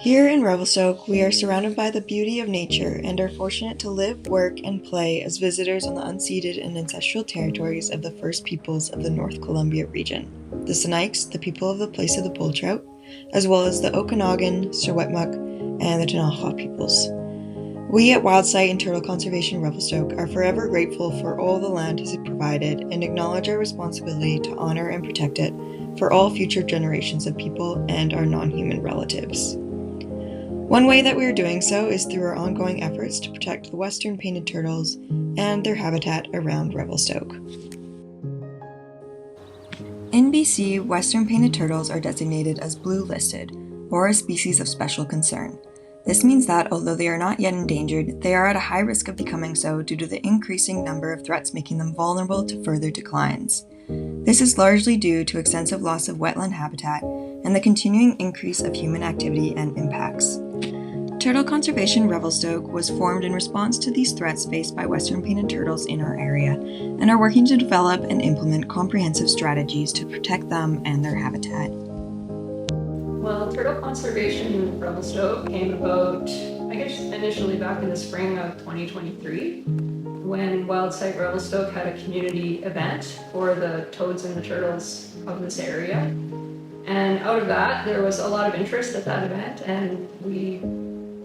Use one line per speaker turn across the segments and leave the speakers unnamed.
Here in Revelstoke, we are surrounded by the beauty of nature and are fortunate to live, work, and play as visitors on the unceded and ancestral territories of the First Peoples of the North Columbia region, the Sinaiks, the people of the Place of the Bull Trout, as well as the Okanagan, Secwepemc, and the Ktunaxa peoples. We at Wildsight and Turtle Conservation Revelstoke are forever grateful for all the land has provided and acknowledge our responsibility to honor and protect it for all future generations of people and our non-human relatives. One way that we are doing so is through our ongoing efforts to protect the western painted turtles and their habitat around Revelstoke. In BC, western painted turtles are designated as blue listed, or a species of special concern. This means that, although they are not yet endangered, they are at a high risk of becoming so due to the increasing number of threats making them vulnerable to further declines. This is largely due to extensive loss of wetland habitat and the continuing increase of human activity and impacts. Turtle Conservation Revelstoke was formed in response to these threats faced by western painted turtles in our area and are working to develop and implement comprehensive strategies to protect them and their habitat.
Well, Turtle Conservation Revelstoke came about, initially back in the spring of 2023 when Wildsight Revelstoke had a community event for the toads and the turtles of this area. And out of that, there was a lot of interest at that event, and we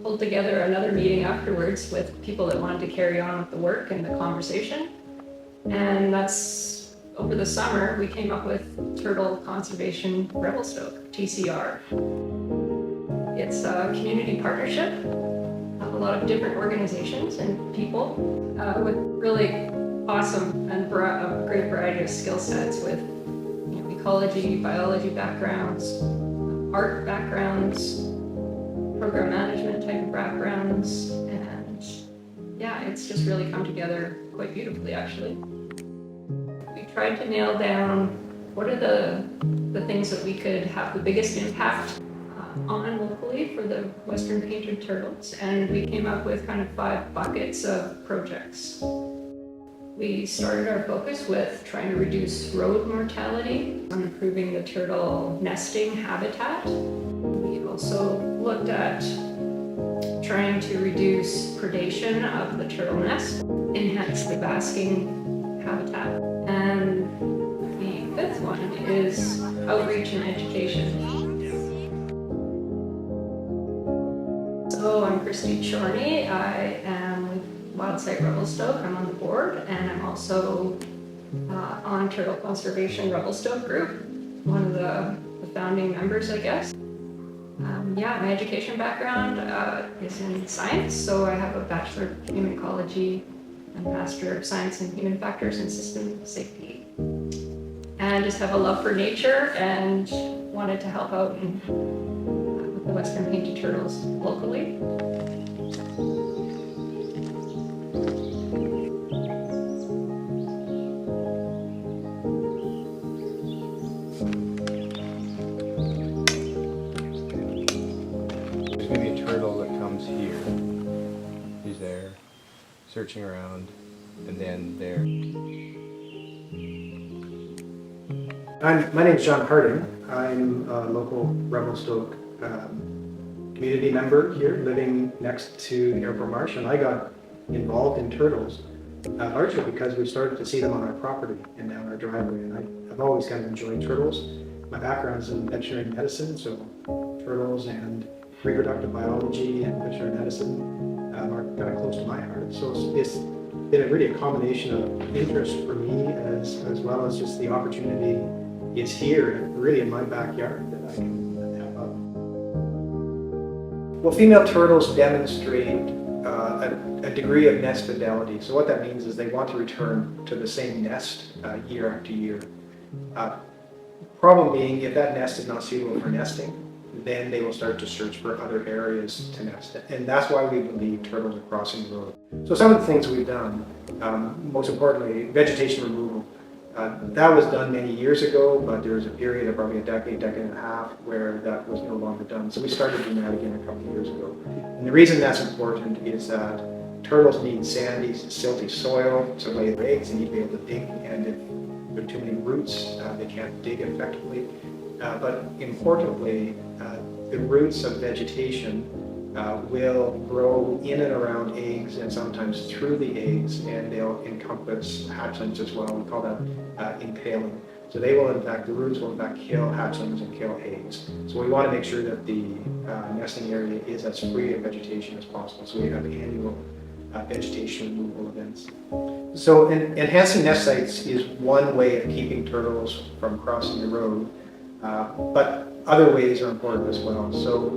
pulled together another meeting afterwards with people that wanted to carry on with the work and the conversation. And that's over the summer, we came up with Turtle Conservation Revelstoke, TCR. It's a community partnership of a lot of different organizations and people with really awesome and a great variety of skill sets with ecology, biology backgrounds, art backgrounds, program management type of backgrounds, and yeah, it's just really come together quite beautifully actually. We tried to nail down what are the things that we could have the biggest impact on locally for the western painted turtles, and we came up with kind of 5 buckets of projects. We started our focus with trying to reduce road mortality, on improving the turtle nesting habitat. We also looked at trying to reduce predation of the turtle nest, enhance the basking habitat, and the 5th one is outreach and education. So I'm Christine Shorney. I am with Wildsight Revelstoke. I'm on the board, and I'm also on Turtle Conservation Revelstoke group, one of the founding members, I guess. My education background is in science, so I have a Bachelor of Human Ecology and Master of Science in Human Factors and System Safety. And just have a love for nature and wanted to help out with the western painted turtles locally.
There's maybe a turtle that comes here. He's there, searching around, and then there.
My name's John Harding. I'm a local Revelstoke community member here, living next to the Airport Marsh, and I got involved in turtles largely because we started to see them on our property and down our driveway, and I've always kind of enjoyed turtles. My background's in veterinary medicine, so turtles and reproductive biology and veterinary medicine are kind of close to my heart. So it's been really a combination of interest for me as well as just the opportunity is here, really in my backyard, that I can help out. Well, female turtles demonstrate a degree of nest fidelity. So what that means is they want to return to the same nest year after year. Problem being, if that nest is not suitable for nesting, then they will start to search for other areas to nest. And that's why we believe turtles are crossing the road. So some of the things we've done, most importantly, vegetation removal. That was done many years ago, but there was a period of probably a decade and a half where that was no longer done. So we started doing that again a couple of years ago. And the reason that's important is that turtles need sandy, silty soil to lay their eggs. They need to be able to dig, and if there are too many roots, they can't dig effectively. But importantly, the roots of vegetation will grow in and around eggs and sometimes through the eggs, and they'll encompass hatchlings as well. We call that impaling. So they will, in fact, the roots will in fact kill hatchlings and kill eggs. So we want to make sure that the nesting area is as free of vegetation as possible. So we have annual vegetation removal events. So enhancing nest sites is one way of keeping turtles from crossing the road, but other ways are important as well. So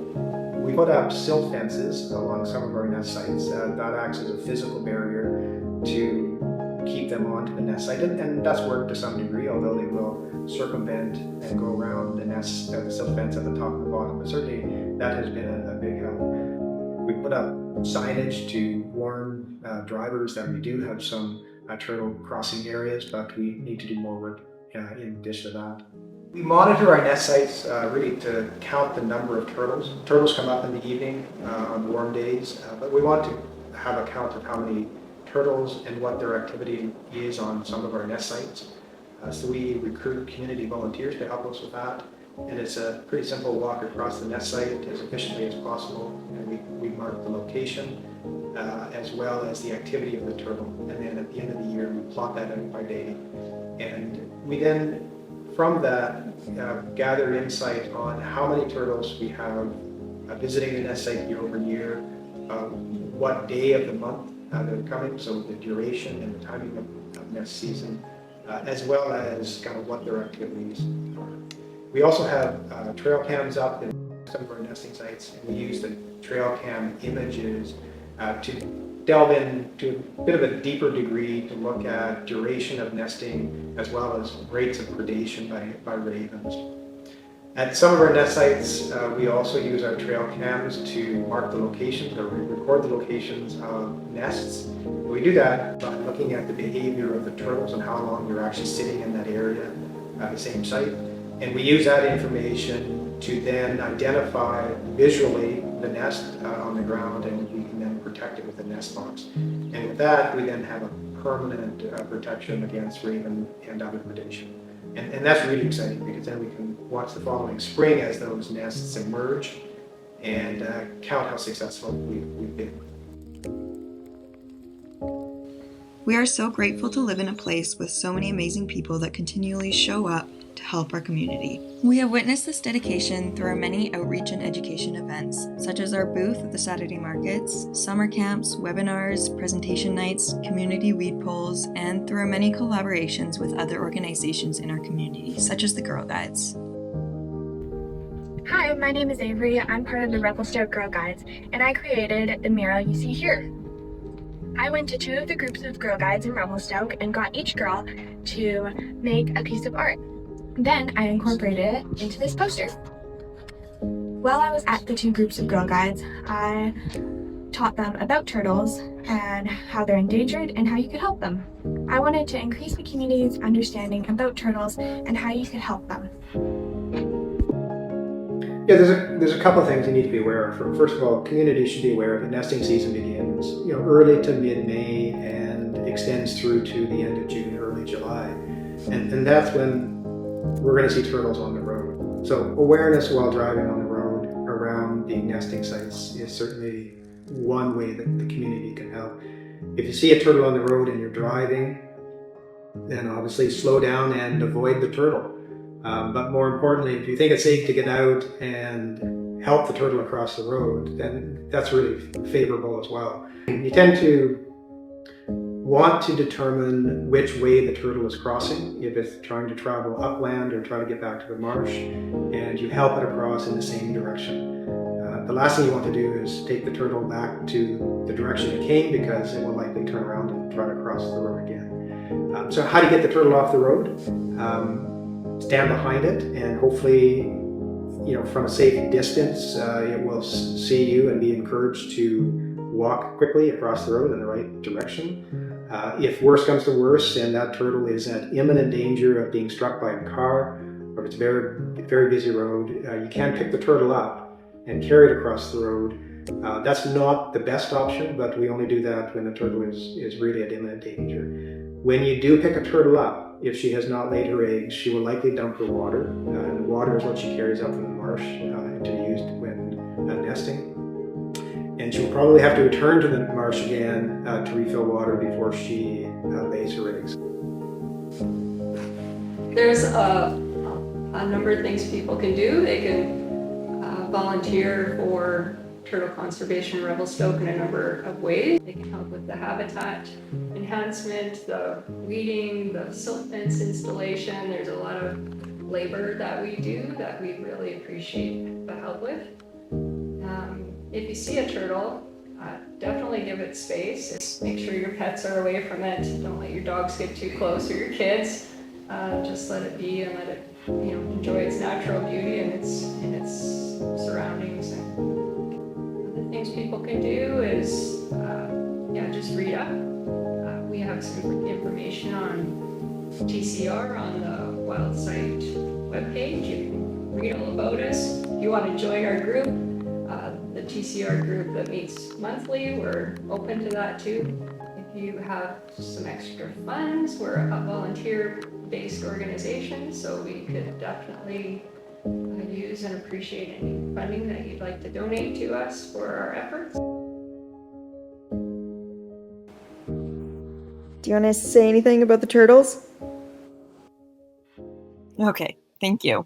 we put up silt fences along some of our nest sites. That acts as a physical barrier to keep them onto the nest site, and that's worked to some degree, although they will circumvent and go around the nest, the silt fence at the top and the bottom. But certainly that has been a big help. We put up signage to warn drivers that we do have some turtle crossing areas, but we need to do more work in addition to that. We monitor our nest sites really to count the number of turtles. Turtles come up in the evening on warm days, but we want to have a count of how many turtles and what their activity is on some of our nest sites. So we recruit community volunteers to help us with that. And it's a pretty simple walk across the nest site as efficiently as possible. And we mark the location as well as the activity of the turtle. And then at the end of the year, we plot that out by day. And we then, from that, gather insight on how many turtles we have visiting the nest site year over year, what day of the month they're coming, so the duration and the timing of nest season, as well as kind of what their activities are. We also have trail cams up in some of our nesting sites, and we use the trail cam images to delve into a bit of a deeper degree to look at duration of nesting as well as rates of predation by ravens. At some of our nest sites, we also use our trail cams to mark the locations or record the locations of nests. We do that by looking at the behavior of the turtles and how long they're actually sitting in that area at the same site. And we use that information to then identify visually the nest on the ground, and we can then protect it with a nest box. And with that, we then have a permanent protection against raven and other predation. And that's really exciting because then we can watch the following spring as those nests emerge and count how successful we've been.
We are so grateful to live in a place with so many amazing people that continually show up to help our community. We have witnessed this dedication through our many outreach and education events, such as our booth at the Saturday markets, summer camps, webinars, presentation nights, community weed polls, and through our many collaborations with other organizations in our community, such as the Girl Guides.
Hi, my name is Avery. I'm part of the Revelstoke Girl Guides, and I created the mural you see here. I went to 2 of the groups of Girl Guides in Revelstoke and got each girl to make a piece of art. Then I incorporated it into this poster. While I was at the 2 groups of Girl Guides, I taught them about turtles and how they're endangered and how you could help them. I wanted to increase the community's understanding about turtles and how you could help them.
Yeah, there's a couple of things you need to be aware of. First of all, communities should be aware that nesting season begins, early to mid-May and extends through to the end of June, early July, and that's when we're going to see turtles on the road. So awareness while driving on the road around the nesting sites is certainly one way that the community can help. If you see a turtle on the road and you're driving, then obviously slow down and avoid the turtle. But more importantly, if you think it's safe to get out and help the turtle across the road, then that's really favorable as well. You tend to want to determine which way the turtle is crossing, if it's trying to travel upland or try to get back to the marsh, and you help it across in the same direction. The last thing you want to do is take the turtle back to the direction it came, because it will likely turn around and try to cross the road again. So how do you get the turtle off the road? Stand behind it, and hopefully, from a safe distance, it will see you and be encouraged to walk quickly across the road in the right direction. If worse comes to worse and that turtle is at imminent danger of being struck by a car, or if it's a very, very busy road, you can pick the turtle up and carry it across the road. That's not the best option, but we only do that when the turtle is really at imminent danger. When you do pick a turtle up, if she has not laid her eggs, she will likely dump her water. And water is what she carries up from the marsh to be used when nesting. And she'll probably have to return to the marsh again to refill water before she lays her eggs.
There's a number of things people can do. They can volunteer for turtle conservation Revelstoke in a number of ways. They can help with the habitat enhancement, the weeding, the silt fence installation. There's a lot of labor that we do that we really appreciate the help with. If you see a turtle, definitely give it space. Just make sure your pets are away from it. Don't let your dogs get too close or your kids. Just let it be and let it, enjoy its natural beauty and its surroundings. And the things people can do is, just read up. We have some information on TCR on the Wild Site webpage. You can read all about us. If you want to join our group, the TCR group that meets monthly, we're open to that too. If you have some extra funds, we're a volunteer-based organization, so we could definitely use and appreciate any funding that you'd like to donate to us for our efforts.
Do you want to say anything about the turtles? Okay, thank you.